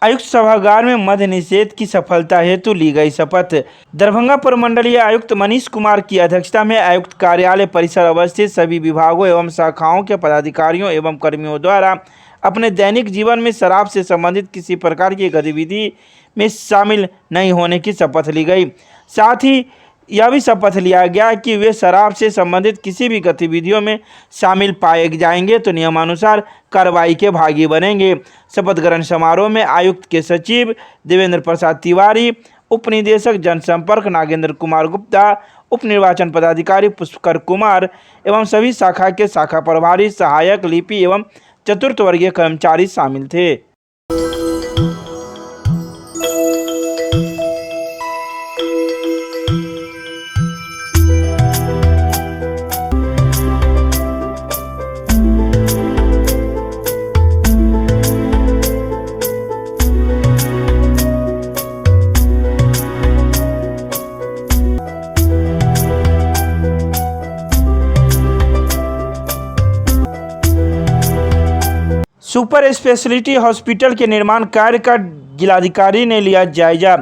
आयुक्त सभागार में मद्य निषेध की सफलता हेतु ली गई शपथ। दरभंगा प्रमंडलीय आयुक्त मनीष कुमार की अध्यक्षता में आयुक्त कार्यालय परिसर अवस्थित सभी विभागों एवं शाखाओं के पदाधिकारियों एवं कर्मियों द्वारा अपने दैनिक जीवन में शराब से संबंधित किसी प्रकार की गतिविधि में शामिल नहीं होने की शपथ ली गई। साथ ही यह भी शपथ लिया गया कि वे शराब से संबंधित किसी भी गतिविधियों में शामिल पाए जाएंगे तो नियमानुसार कार्रवाई के भागी बनेंगे। शपथ ग्रहण समारोह में आयुक्त के सचिव देवेंद्र प्रसाद तिवारी, उप निदेशक जनसंपर्क नागेंद्र कुमार गुप्ता, उप निर्वाचन पदाधिकारी पुष्कर कुमार एवं सभी शाखा के शाखा प्रभारी, सहायक, लिपि एवं चतुर्थ वर्गीय कर्मचारी शामिल थे। सुपर स्पेशलिटी हॉस्पिटल के निर्माण कार्य का जिलाधिकारी ने लिया जायजा।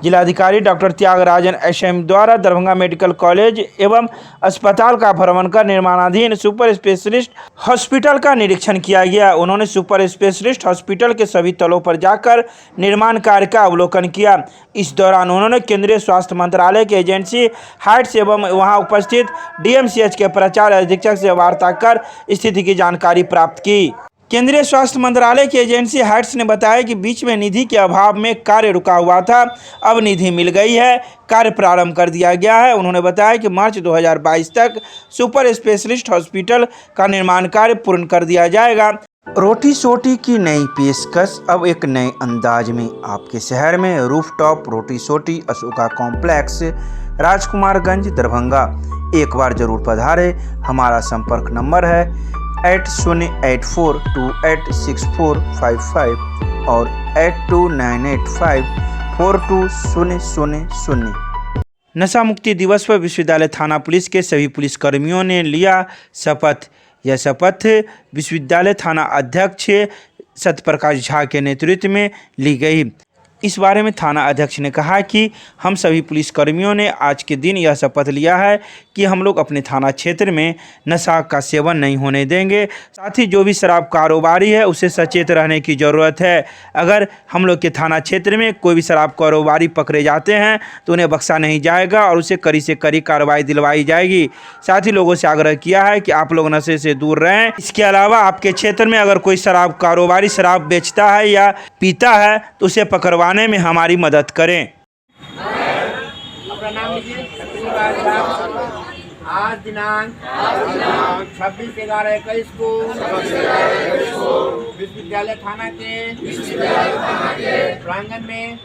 जिलाधिकारी डॉक्टर त्यागराजन एसएम द्वारा दरभंगा मेडिकल कॉलेज एवं अस्पताल का भ्रमण कर निर्माणाधीन सुपर स्पेशलिस्ट हॉस्पिटल का निरीक्षण किया गया। उन्होंने सुपर स्पेशलिस्ट हॉस्पिटल के सभी तलों पर जाकर निर्माण कार्य का अवलोकन किया। इस दौरान उन्होंने केंद्रीय स्वास्थ्य मंत्रालय की एजेंसी हाइट्स एवं वहां उपस्थित डीएमसीएच के प्राचार्य अधीक्षक से वार्ता कर स्थिति की जानकारी प्राप्त की। केंद्रीय स्वास्थ्य मंत्रालय की एजेंसी हाइट्स ने बताया कि बीच में निधि के अभाव में कार्य रुका हुआ था, अब निधि मिल गई है, कार्य प्रारंभ कर दिया गया है। उन्होंने बताया कि मार्च 2022 तक सुपर स्पेशलिस्ट हॉस्पिटल का निर्माण कार्य पूर्ण कर दिया जाएगा। रोटी सोटी की नई पेशकश अब एक नए अंदाज में आपके शहर में रूफटॉप रोटी सोटी अशोका कॉम्प्लेक्स, राजकुमारगंज, दरभंगा। एक बार जरूर पधारे। हमारा संपर्क नंबर है 8084286455 और 8298542000। नशा मुक्ति दिवस पर विश्वविद्यालय थाना पुलिस के सभी पुलिसकर्मियों ने लिया शपथ। यह शपथ विश्वविद्यालय थाना अध्यक्ष सत्यप्रकाश झा के नेतृत्व में ली गई। इस बारे में थाना अध्यक्ष ने कहा कि हम सभी पुलिसकर्मियों ने आज के दिन यह शपथ लिया है कि हम लोग अपने थाना क्षेत्र में नशा का सेवन नहीं होने देंगे। साथ ही जो भी शराब कारोबारी है उसे सचेत रहने की ज़रूरत है। अगर हम लोग के थाना क्षेत्र में कोई भी शराब कारोबारी पकड़े जाते हैं तो उन्हें बख्शा नहीं जाएगा और उसे कड़ी से कड़ी कार्रवाई दिलवाई जाएगी। साथ ही लोगों से आग्रह किया है कि आप लोग नशे से दूर रहें। इसके अलावा आपके क्षेत्र में अगर कोई शराब कारोबारी शराब बेचता है या पीता है तो उसे पकड़वाने में हमारी मदद करें। अपना नाम लीजिए। आज दिनांक 26/11/21 को विश्वविद्यालय थाना के प्रांगण में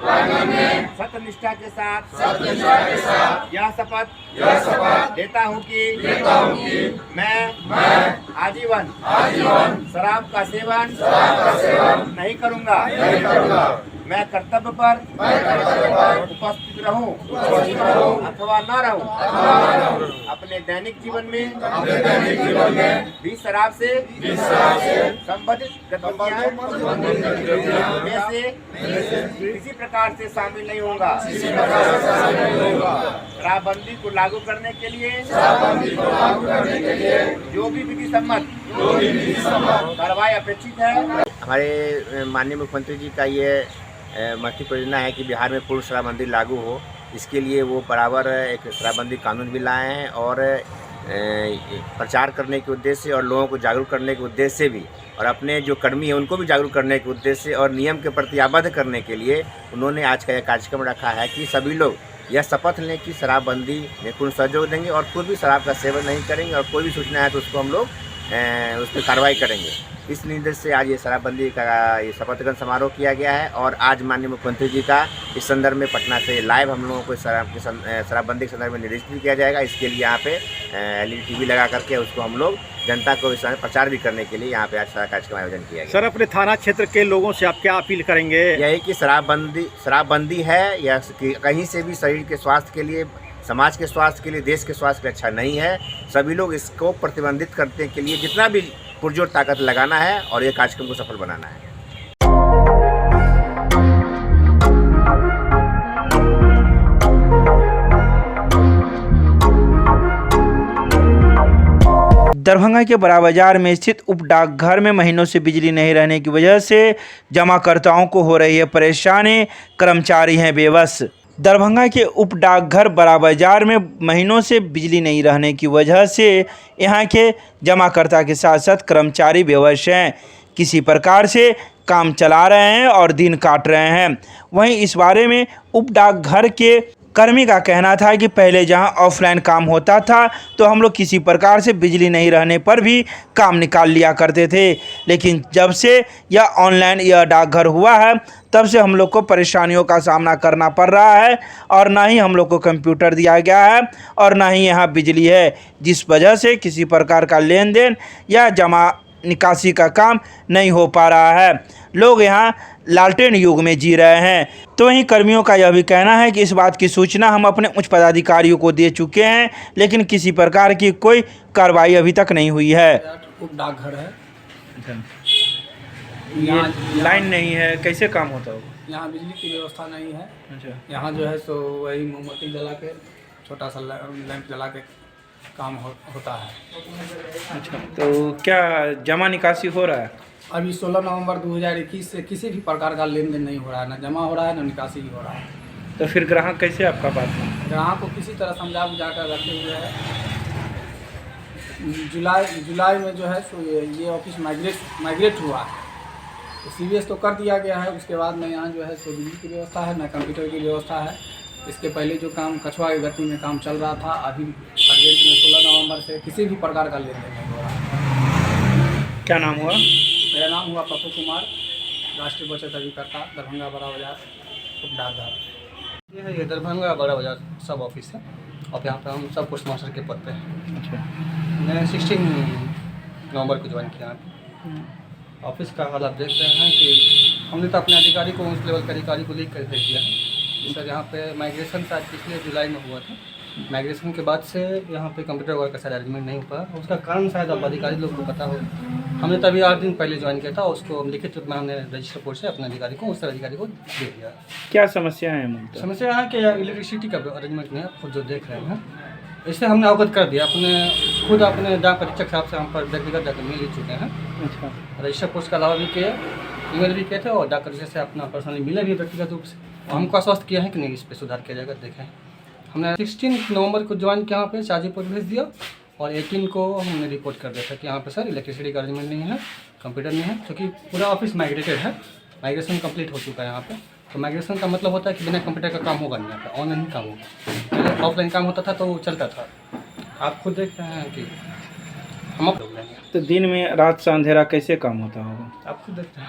सत्यनिष्ठा के साथ यह शपथ देता हूँ कि मैं आजीवन शराब का सेवन नहीं करूँगा। मैं कर्तव्य पर उपस्थित रहूं अथवा न रहूं, अपने दैनिक जीवन में भी शराब से संबंधित गतिविधियां में से किसी प्रकार से शामिल नहीं होगा। शराबबंदी को लागू करने के लिए जो भी विधि सम्मत कार्रवाई अपेक्षित है। हमारे माननीय मुख्यमंत्री जी का ये महत्वपूर्ण परियोजना है कि बिहार में पूर्ण शराबबंदी लागू हो। इसके लिए वो बराबर एक शराबबंदी कानून भी लाए हैं और प्रचार करने के उद्देश्य से और लोगों को जागरूक करने के उद्देश्य से भी और अपने जो कर्मी हैं उनको भी जागरूक करने के उद्देश्य से और नियम के प्रति आबद्ध करने के लिए उन्होंने आज का यह कार्यक्रम रखा है कि सभी लोग यह शपथ लें कि शराबबंदी में पूर्ण सहयोग देंगे और खुद भी शराब का सेवन नहीं करेंगे और कोई भी सूचना है तो उसको हम लोग उस पर कार्रवाई करेंगे। इस निर्देश से आज ये शराबबंदी का ये शपथ ग्रहण समारोह किया गया है और आज माननीय मुख्यमंत्री जी का इस संदर्भ में पटना से लाइव हम लोगों को शराबबंदी के संदर्भ में निर्देशित भी किया जाएगा। इसके लिए यहाँ पे LED TV लगा करके उसको हम लोग जनता को इस प्रचार भी करने के लिए यहाँ पे आज सारा कार्यक्रम आयोजन किया गया। सर, अपने थाना क्षेत्र के लोगों से आप क्या अपील करेंगे? यही कि शराबबंदी है या कहीं से भी शरीर के स्वास्थ्य के लिए, समाज के स्वास्थ्य के लिए, देश के स्वास्थ्य के लिए अच्छा नहीं है। सभी लोग इसको प्रतिबंधित करने के लिए जितना भी पुरजोर ताकत लगाना है और ये कार्यक्रम को सफल बनाना है। दरभंगा के बड़ा बाजार में स्थित उप डाकघर में महीनों से बिजली नहीं रहने की वजह से जमाकर्ताओं को हो रही है परेशानी, कर्मचारी हैं बेबस। दरभंगा के उप डाकघर बड़ा बाजार में महीनों से बिजली नहीं रहने की वजह से यहाँ के जमाकर्ता के साथ साथ कर्मचारी बेबस हैं, किसी प्रकार से काम चला रहे हैं और दिन काट रहे हैं। वहीं इस बारे में उप डाकघर के कर्मी का कहना था कि पहले जहां ऑफलाइन काम होता था तो हम लोग किसी प्रकार से बिजली नहीं रहने पर भी काम निकाल लिया करते थे, लेकिन जब से यह ऑनलाइन यह डाकघर हुआ है तब से हम लोग को परेशानियों का सामना करना पड़ रहा है और ना ही हम लोग को कंप्यूटर दिया गया है और ना ही यहाँ बिजली है, जिस वजह से किसी प्रकार का लेन देन या जमा निकासी का काम नहीं हो पा रहा है। लोग यहाँ लालटेन युग में जी रहे हैं। तो वहीं कर्मियों का यह भी कहना है कि इस बात की सूचना हम अपने उच्च पदाधिकारियों को दे चुके हैं, लेकिन किसी प्रकार की कोई कार्रवाई अभी तक नहीं हुई है। उप डाकघर है, ये लाइन नहीं है, कैसे काम होता होगा? यहाँ बिजली की व्यवस्था नहीं है। अच्छा, यहाँ जो है सो वही मोमबत्ती जला के छोटा सा लैंप जला के काम होता है। अच्छा, तो क्या जमा निकासी हो रहा है? अभी 16 नवंबर 2021 से किसी भी प्रकार का लेन देन नहीं हो रहा है, ना जमा हो रहा है ना निकासी हो रहा है। तो फिर ग्राहक कैसे आपका बात है? ग्राहक को किसी तरह समझा बुझा कर रखे हुए है। जुलाई में जो है सो ये ऑफिस माइग्रेट हुआ है, तो CBS तो कर दिया गया है। उसके बाद में यहाँ जो है सो बिजली की व्यवस्था है, ना कंप्यूटर की व्यवस्था है। इसके पहले जो काम कछुआ की गति में काम चल रहा था, अभी अर्जेंट में 16 नवंबर से किसी भी प्रकार का लेन देन नहीं हो रहा है। क्या नाम हुआ? मेरा नाम हुआ पप्पू कुमार, राष्ट्रीय बचत अभिकर्ता, दरभंगा बड़ा बाजार उप डाकघर। ये दरभंगा बड़ा बाजार सब ऑफिस है और यहाँ पे हम सब पोस्ट मास्टर के पद पे हैं। अच्छा, मैंने 16 नवंबर को ज्वाइन किया। ऑफिस का हाल आप देख रहे हैं कि हमने तो अपने अधिकारी को, उस लेवल के अधिकारी को लिख कर दे दिया है। सर यहाँ पे माइग्रेशन शायद पिछले जुलाई में हुआ था। माइग्रेशन के बाद से यहाँ पे कंप्यूटर वर्क का शायद अरेंजमेंट नहीं हो पाया। उसका कारण शायद अब अधिकारी लोग को पता हो। हमने तभी 8 दिन पहले ज्वाइन किया था, उसको लिखित रूप में हमने रजिस्टर बोर्ड से अपने अधिकारी को, उस अधिकारी को दे दिया। क्या समस्या है? मूलतः समस्या है कि इलेक्ट्रिसिटी का अरेंजमेंट नहीं है, खुद जो देख रहे हैं। इससे हमने अवगत कर दिया, खुद अपने डाक परीक्षक साहब से हम पर व्यक्तिगत जाकर मिल ही चुके हैं। अच्छा, रजिस्टर पोस्ट के अलावा भी किए, ईमेल भी किए थे और डाक परीक्षक से अपना पर्सनली मिले भी व्यक्तिगत रूप से। और हमको आश्वस्त किया है कि नहीं, इस पर सुधार किया जाएगा। देखें, हमने 16 नवंबर को ज्वाइन किया, यहाँ पे शाजीपुर भेज दिया और 18 को हमने रिपोर्ट कर दिया था कि यहाँ पे सर इलेक्ट्रिसिटी का अरेंजमेंट नहीं है, कंप्यूटर नहीं है, क्योंकि पूरा ऑफिस माइग्रेटेड है। माइग्रेशन कंप्लीट हो चुका है यहाँ पे। तो माइग्रेशन का मतलब होता है कि बिना कंप्यूटर का काम होगा नहीं, यहाँ पे ऑनलाइन काम होगा। पहले ऑफलाइन काम होता था तो वो चलता था। आप खुद देख रहे हैं कि हम अब लोग लेंगे। तो दिन में रात से अंधेरा कैसे काम होता होगा? आप खुद देखते हैं,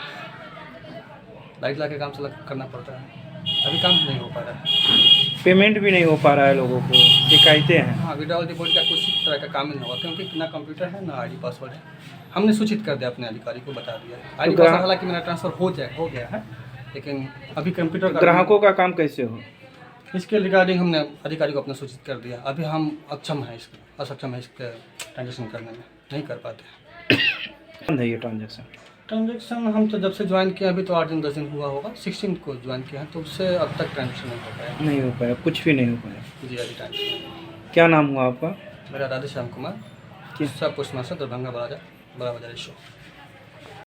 लाइट ला के काम चला करना पड़ता है। अभी काम नहीं हो पा रहा है, पेमेंट भी नहीं हो पा रहा है, लोगों को शिकायतें हैं। हाँ, विड्रॉल डिपॉजिट का कुछ तरह का काम ही नहीं हुआ, क्योंकि ना कंप्यूटर है ना ID पासवर्ड है। हमने सूचित कर दिया, अपने अधिकारी को बता दिया। ID पासवर्ड हालांकि मेरा ट्रांसफ़र हो गया है, लेकिन अभी कंप्यूटर का ग्राहकों का काम कैसे हो, इसके रिगार्डिंग हमने अधिकारी को अपना सूचित कर दिया। अभी हम असक्षम है इसके ट्रांजेक्शन करने में, नहीं कर पाते। बंद है ये ट्रांजेक्शन? हम तो जब से ज्वाइन किया अभी तो 8 दिन 10 दिन हुआ होगा। 16 को ज्वाइन किया है, तो उससे अब तक ट्रांजेक्शन नहीं हो पाया। कुछ भी नहीं हो पाया। जी, अभी ट्रांजेक्शन। क्या नाम हुआ आपका? मेरा राधेश्याम कुमार, सब post master, Darbhanga Bada Bazar show.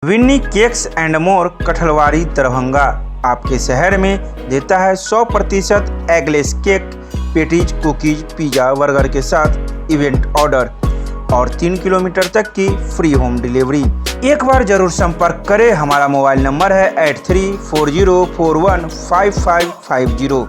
Winnie cakes and more, Kathalwari, Darbhanga आपके शहर में देता है 100% eggless cake, patties, cookies, pizza, burger के साथ इवेंट ऑर्डर और 3 किलोमीटर तक की फ्री होम डिलीवरी। एक बार जरूर संपर्क करें। हमारा मोबाइल नंबर है 8340415550।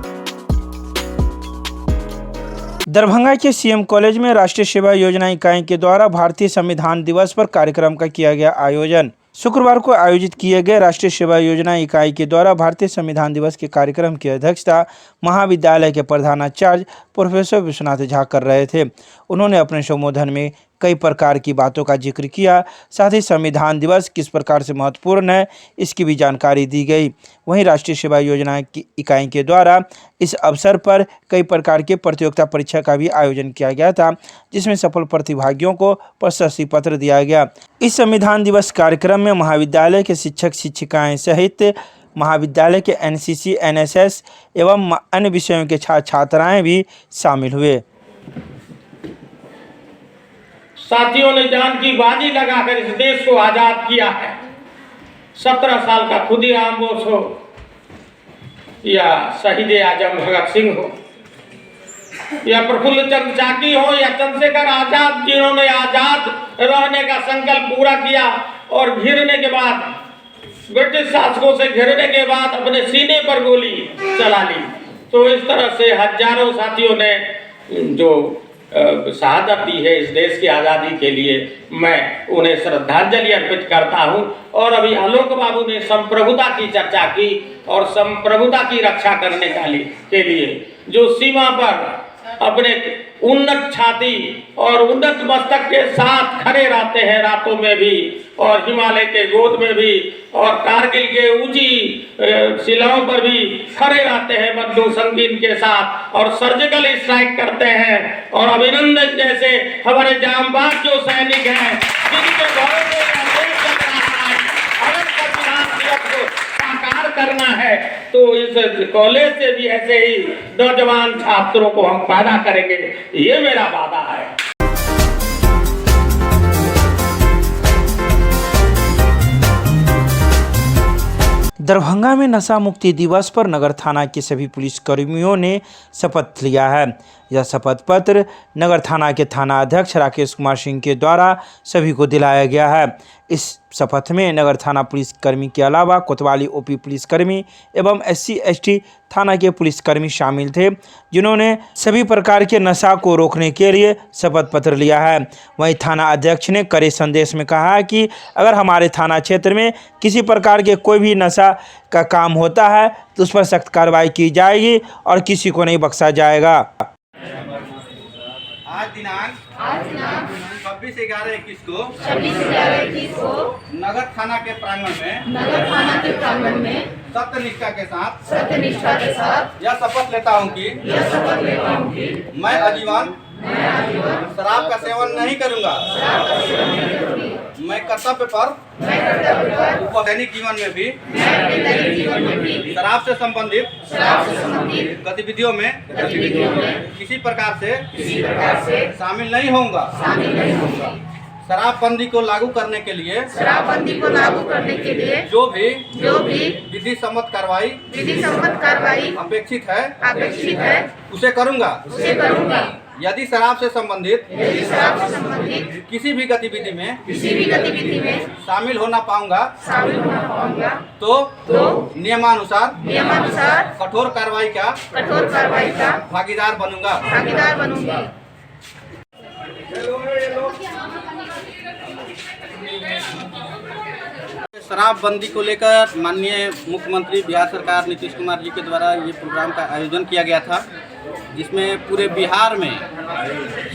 दरभंगा के CM कॉलेज में राष्ट्रीय सेवा योजना इकाई के द्वारा भारतीय संविधान दिवस पर कार्यक्रम का किया गया आयोजन। शुक्रवार को आयोजित किए गए राष्ट्रीय सेवा योजना इकाई के द्वारा भारतीय संविधान दिवस के कार्यक्रम की अध्यक्षता महाविद्यालय के प्रधानाचार्य प्रोफेसर विश्वनाथ झा कर रहे थे। उन्होंने अपने संबोधन में कई प्रकार की बातों का जिक्र किया, साथ ही संविधान दिवस किस प्रकार से महत्वपूर्ण है इसकी भी जानकारी दी गई। वहीं राष्ट्रीय सेवा योजना की इकाई के द्वारा इस अवसर पर कई प्रकार के प्रतियोगिता परीक्षा का भी आयोजन किया गया था, जिसमें सफल प्रतिभागियों को प्रशस्ति पत्र दिया गया। इस संविधान दिवस कार्यक्रम में महाविद्यालय के शिक्षक शिक्षिकाएं सहित महाविद्यालय के NCC, NSS एवं अन्य विषयों के छात्र छात्राएं भी शामिल हुए। साथियों ने जान की बाजी लगाकर इस देश को आजाद किया है। 17 साल का खुदीराम बोस हो या शहीद आजम भगत सिंह हो या प्रफुल्ल चंद्र चाकी हो या चंद्रशेखर आजाद, जिन्होंने आजाद रहने का संकल्प पूरा किया और घिरने के बाद, ब्रिटिश शासकों से घिरने के बाद अपने सीने पर गोली चला ली। तो इस तरह से हजारों साथियों ने जो शहादत दी है इस देश की आज़ादी के लिए, मैं उन्हें श्रद्धांजलि अर्पित करता हूं। और अभी आलोक बाबू ने संप्रभुता की चर्चा की और संप्रभुता की रक्षा करने के लिए जो सीमा पर अपने उन्नत छाती और उन्नत मस्तक के साथ खड़े रहते हैं, रातों में भी और हिमालय के गोद में भी और कारगिल के ऊंची शिलाओं पर भी खड़े रहते हैं बंदूक संगीन के साथ और सर्जिकल स्ट्राइक करते हैं। और अभिनंदन जैसे हमारे जांबाज जो सैनिक हैं, जिनके भरोसे साकार करना है, तो इस कॉलेज से भी ऐसे ही नौजवान छात्रों को हम पैदा करेंगे, ये मेरा वादा है। दरभंगा में नशा मुक्ति दिवस पर नगर थाना के सभी पुलिसकर्मियों ने शपथ लिया है। यह शपथ पत्र नगर थाना के थाना अध्यक्ष राकेश कुमार सिंह के द्वारा सभी को दिलाया गया है। इस शपथ में नगर थाना पुलिसकर्मी के अलावा कोतवाली ओपी पुलिसकर्मी एवं SC/ST थाना के पुलिसकर्मी शामिल थे, जिन्होंने सभी प्रकार के नशा को रोकने के लिए शपथ पत्र लिया है। वहीं थाना अध्यक्ष ने कड़े संदेश में कहा है कि अगर हमारे थाना क्षेत्र में किसी प्रकार के कोई भी नशा का काम होता है तो उस पर सख्त कार्रवाई की जाएगी और किसी को नहीं बख्शा जाएगा। आज दिनांक 26/11/21 को नगर थाना के प्रांगण में सत्यनिष्ठा के साथ यह शपथ लेता हूँ कि मैं आजीवन शराब का सेवन नहीं करूँगा। मैं कर्तव्य पर दैनिक जीवन में भी शराब से संबंधित गतिविधियों में किसी प्रकार से शामिल नहीं होऊंगा। शराबबंदी को लागू करने के लिए जो भी विधि सम्मत कार्रवाई अपेक्षित है उसे करूंगा। यदि शराब से संबंधित किसी भी गतिविधि में शामिल होना पाऊंगा तो नियमानुसार कठोर कार्रवाई का भागीदार बनूंगा। शराबबंदी को लेकर माननीय मुख्यमंत्री बिहार सरकार नीतीश कुमार जी के द्वारा ये प्रोग्राम का आयोजन किया गया था, जिसमें पूरे बिहार में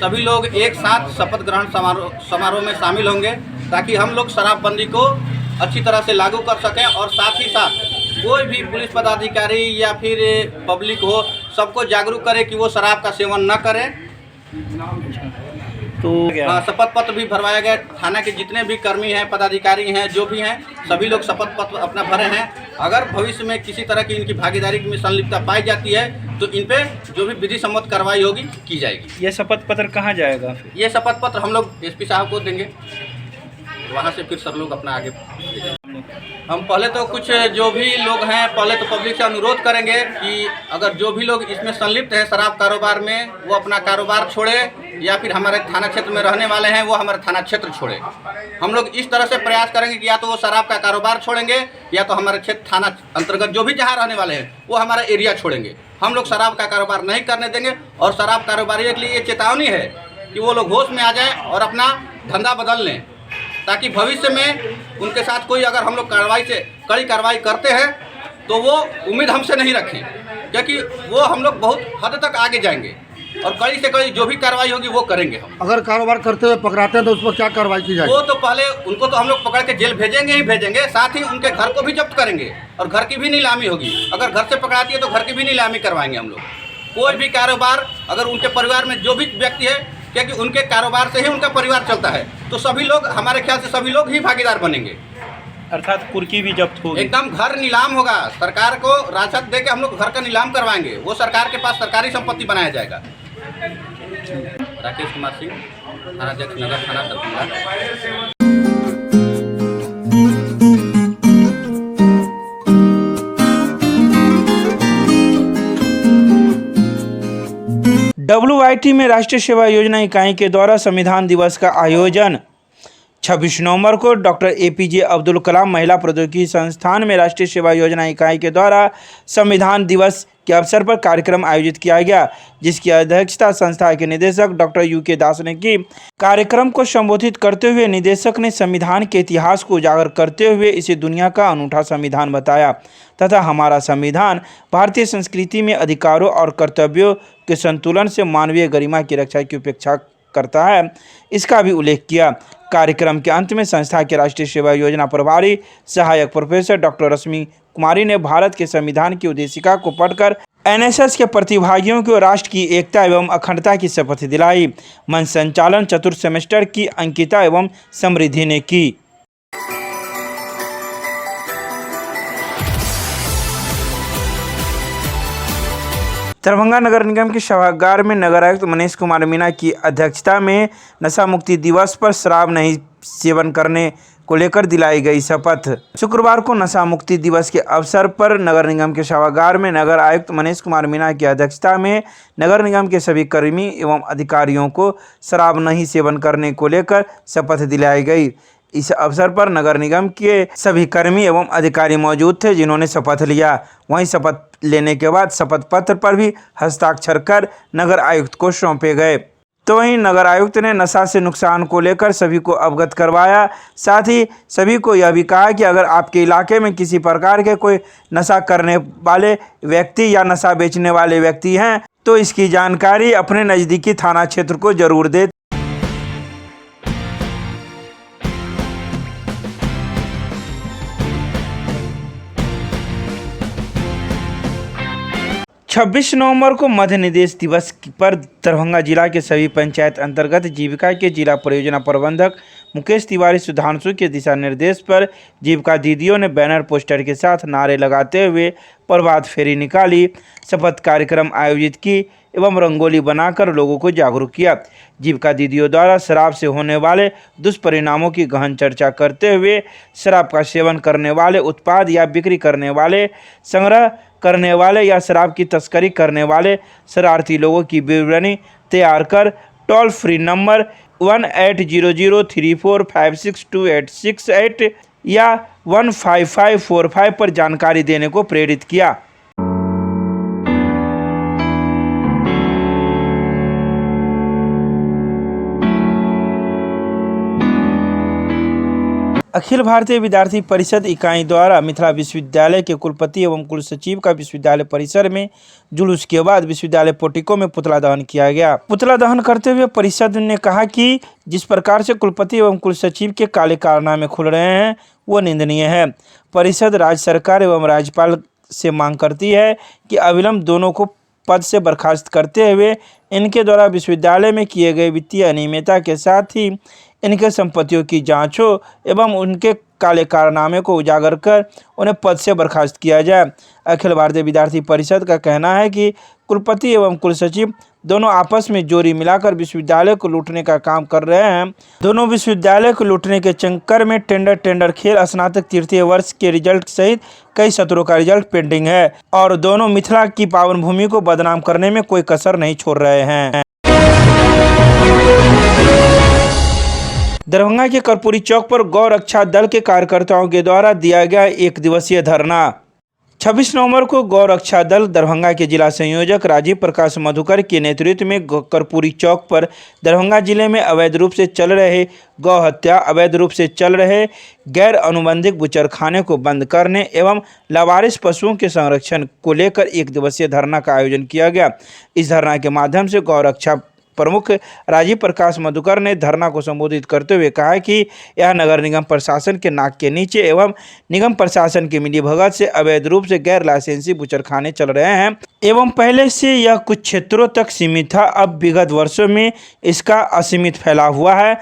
सभी लोग एक साथ शपथ ग्रहण समारोह में शामिल होंगे, ताकि हम लोग शराबबंदी को अच्छी तरह से लागू कर सकें और साथ ही साथ कोई भी पुलिस पदाधिकारी या फिर पब्लिक हो, सबको जागरूक करें कि वो शराब का सेवन न करें। तो शपथ पत्र भी भरवाया गया। थाना के जितने भी कर्मी हैं, पदाधिकारी हैं, जो भी हैं, सभी लोग शपथ पत्र अपना भरे हैं। अगर भविष्य में किसी तरह की इनकी भागीदारी में संलिप्तता पाई जाती है तो इन पे जो भी विधि सम्मत कार्रवाई होगी की जाएगी। यह शपथ पत्र कहाँ जाएगा? ये शपथ पत्र हम लोग SP साहब को देंगे, वहाँ से फिर सर लोग अपना आगे। हम पहले तो कुछ जो भी लोग हैं, पहले तो पब्लिक से अनुरोध करेंगे कि अगर जो भी लोग इसमें संलिप्त हैं शराब कारोबार में, वो अपना कारोबार छोड़े, या फिर हमारे थाना क्षेत्र में रहने वाले हैं वो हमारे थाना क्षेत्र छोड़े। हम लोग इस तरह से प्रयास करेंगे कि या तो वो शराब का कारोबार छोड़ेंगे या तो हमारे क्षेत्र थाना अंतर्गत जो भी जहाँ रहने वाले हैं वो हमारा एरिया छोड़ेंगे। हम लोग शराब का कारोबार नहीं करने देंगे। और शराब कारोबारियों के लिए ये चेतावनी है कि वो लोग होश में आ जाए और अपना धंधा बदल लें, ताकि भविष्य में उनके साथ कोई अगर हम लोग कड़ी कार्रवाई करते हैं तो वो उम्मीद हमसे नहीं रखें, क्योंकि वो हम लोग बहुत हद तक आगे जाएंगे और कड़ी से कड़ी जो भी कार्रवाई होगी वो करेंगे हम। अगर कारोबार करते हुए पकड़ाते हैं तो उस पर क्या कार्रवाई की जाएगी? वो तो पहले उनको तो हम लोग पकड़ के जेल भेजेंगे, साथ ही उनके घर को भी जब्त करेंगे और घर की भी नीलामी होगी। अगर घर से पकड़ाती है तो घर की भी नीलामी करवाएंगे हम लोग। कोई भी कारोबार अगर उनके परिवार में जो भी व्यक्ति है, क्योंकि उनके कारोबार से ही उनका परिवार चलता है, तो सभी लोग, हमारे ख्याल से सभी लोग ही भागीदार बनेंगे। अर्थात कुर्की भी जब्त होगी। एकदम घर नीलाम होगा। सरकार को राशद दे के हम लोग घर का नीलाम करवाएंगे। वो सरकार के पास सरकारी संपत्ति बनाया जाएगा। राकेश कुमार सिंह। थानाध्यक्ष नगर थाना दरभंगा। WIT में राष्ट्रीय सेवा योजना इकाई के द्वारा संविधान दिवस का आयोजन 26 नवंबर को डॉक्टर APJ अब्दुल कलाम महिला प्रौद्योगिकी संस्थान में राष्ट्रीय सेवा योजना इकाई के द्वारा संविधान दिवस के अवसर पर कार्यक्रम आयोजित किया गया, जिसकी अध्यक्षता संस्था के निदेशक डॉक्टर UK दास ने की। कार्यक्रम को संबोधित करते हुए निदेशक ने संविधान के इतिहास को उजागर करते हुए इसे दुनिया का अनूठा संविधान बताया तथा हमारा संविधान भारतीय संस्कृति में अधिकारों और कर्तव्यों के संतुलन से मानवीय गरिमा की रक्षा की अपेक्षा करता है, इसका भी उल्लेख किया। कार्यक्रम के अंत में संस्था के राष्ट्रीय सेवा योजना प्रभारी सहायक प्रोफेसर डॉक्टर रश्मि कुमारी ने भारत के संविधान की उद्देशिका को पढ़कर NSS के प्रतिभागियों को राष्ट्र की एकता एवं अखंडता की शपथ दिलाई। मंच संचालन चतुर्थ सेमेस्टर की अंकिता एवं समृद्धि ने की। दरभंगा नगर निगम के सभागार में नगर आयुक्त मनीष कुमार मीणा की अध्यक्षता में नशा मुक्ति दिवस पर शराब नहीं सेवन करने को लेकर दिलाई गई शपथ। शुक्रवार को नशा मुक्ति दिवस के अवसर पर नगर निगम के सभागार में नगर आयुक्त मनीष कुमार मीणा की अध्यक्षता में नगर निगम के सभी कर्मी एवं अधिकारियों को शराब नहीं सेवन करने को लेकर शपथ दिलाई गई। इस अवसर पर नगर निगम के सभी कर्मी एवं अधिकारी मौजूद थे, जिन्होंने शपथ लिया। वहीं शपथ लेने के बाद शपथ पत्र पर भी हस्ताक्षर कर नगर आयुक्त को सौंपे गए। तो वहीं नगर आयुक्त ने नशा से नुकसान को लेकर सभी को अवगत करवाया। साथ ही सभी को यह भी कहा कि अगर आपके इलाके में किसी प्रकार के कोई नशा करने वाले व्यक्ति या नशा बेचने वाले व्यक्ति हैं तो इसकी जानकारी अपने नज़दीकी थाना क्षेत्र को जरूर दें। 26 नवंबर को मध्य निदेश दिवस पर दरभंगा जिला के सभी पंचायत अंतर्गत जीविका के जिला परियोजना प्रबंधक मुकेश तिवारी सुधांशु के दिशा निर्देश पर जीविका दीदियों ने बैनर पोस्टर के साथ नारे लगाते हुए प्रभात फेरी निकाली, शपथ कार्यक्रम आयोजित की एवं रंगोली बनाकर लोगों को जागरूक किया। जीविका दीदियों द्वारा शराब से होने वाले दुष्परिणामों की गहन चर्चा करते हुए शराब का सेवन करने वाले, उत्पाद या बिक्री करने वाले, संग्रह करने वाले या शराब की तस्करी करने वाले शरारती लोगों की विवरणी तैयार कर टोल फ्री नंबर 180034562868 या 15545 पर जानकारी देने को प्रेरित किया। अखिल भारतीय विद्यार्थी परिषद इकाई द्वारा मिथिला विश्वविद्यालय के कुलपति एवं कुलसचिव का विश्वविद्यालय परिसर में जुलूस के बाद विश्वविद्यालय पोर्टिको में पुतला दहन किया गया। पुतला दहन करते हुए परिषद ने कहा कि जिस प्रकार से कुलपति एवं कुलसचिव के काले कारनामे खुल रहे हैं वो निंदनीय है। परिषद राज्य सरकार एवं राज्यपाल से मांग करती है कि अविलंब दोनों को पद से बर्खास्त करते हुए इनके द्वारा विश्वविद्यालय में किए गए वित्तीय अनियमितता के साथ ही इनके संपत्तियों की जांच हो एवं उनके काले कारनामे को उजागर कर उन्हें पद से बर्खास्त किया जाए। अखिल भारतीय विद्यार्थी परिषद का कहना है कि कुलपति एवं कुलसचिव दोनों आपस में जोड़ी मिलाकर विश्वविद्यालय को लूटने का काम कर रहे हैं। दोनों विश्वविद्यालय को लूटने के चक्कर में टेंडर खेल स्नातक तृतीय वर्ष के रिजल्ट सहित कई सत्रों का रिजल्ट पेंडिंग है और दोनों मिथिला की पावन भूमि को बदनाम करने में कोई कसर नहीं छोड़ रहे हैं। दरभंगा के कर्पूरी चौक पर गौ रक्षा दल के कार्यकर्ताओं के द्वारा दिया गया एक दिवसीय धरना। 26 नवंबर को गौ रक्षा दल दरभंगा के जिला संयोजक राजीव प्रकाश मधुकर के नेतृत्व में कर्पूरी चौक पर दरभंगा जिले में अवैध रूप से चल रहे गौ हत्या, अवैध रूप से चल रहे गैर अनुबंधित बुचरखाने को बंद करने एवं लावारिस पशुओं के संरक्षण को लेकर एक दिवसीय धरना का आयोजन किया गया। इस धरना के माध्यम से गौ रक्षा प्रमुख राजीव प्रकाश मधुकर ने धरना को संबोधित करते हुए कहा कि यह नगर निगम प्रशासन के नाक के नीचे एवं निगम प्रशासन की मिलीभगत से अवैध रूप से गैर लाइसेंसी बुचरखाने चल रहे हैं एवं पहले से यह कुछ क्षेत्रों तक सीमित था, अब विगत वर्षों में इसका असीमित फैलाव हुआ है।